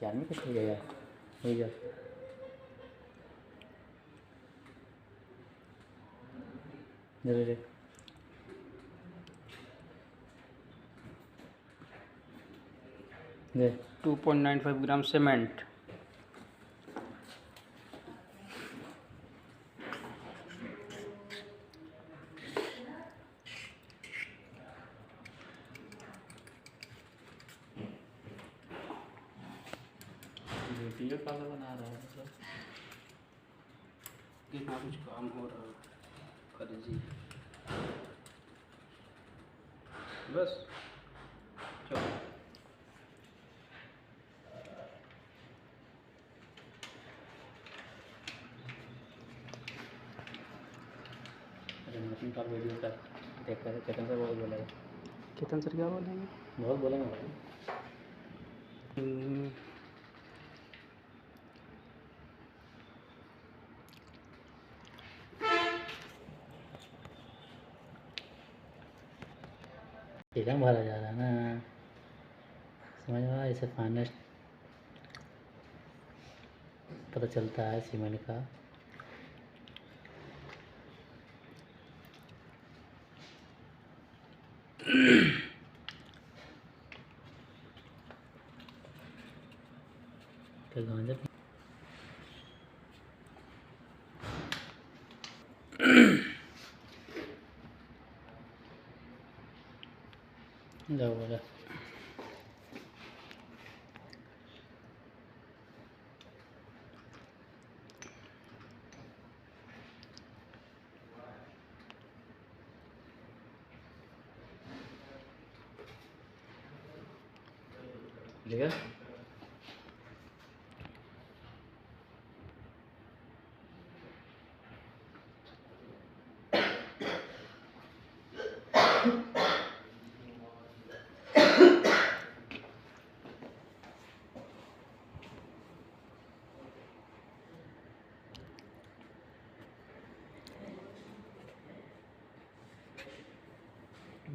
चार में किस हो गया हो गया जल्दी दे 2.95 ग्राम सीमेंट। वीडियो कॉल बना रहा है मतलब कितना कुछ काम हो रहा है फर्जी। बस चलो मशीन कॉल वीडियो कर देख कर चेतन सर बहुत बोलेगा केतन सर क्या बोलेंगे? बहुत बोलेंगे भाई एकदम भरा जा रहा है ना समझ में इसे फाइनेस्ट पता चलता है सीमेंट का तो गांजा जाओ बोला ठीक है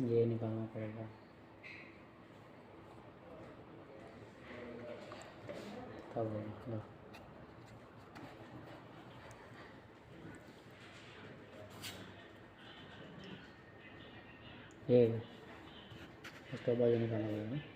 ये निकालना पड़ेगा तब लो ये उसके बाद निकालना पड़ेगा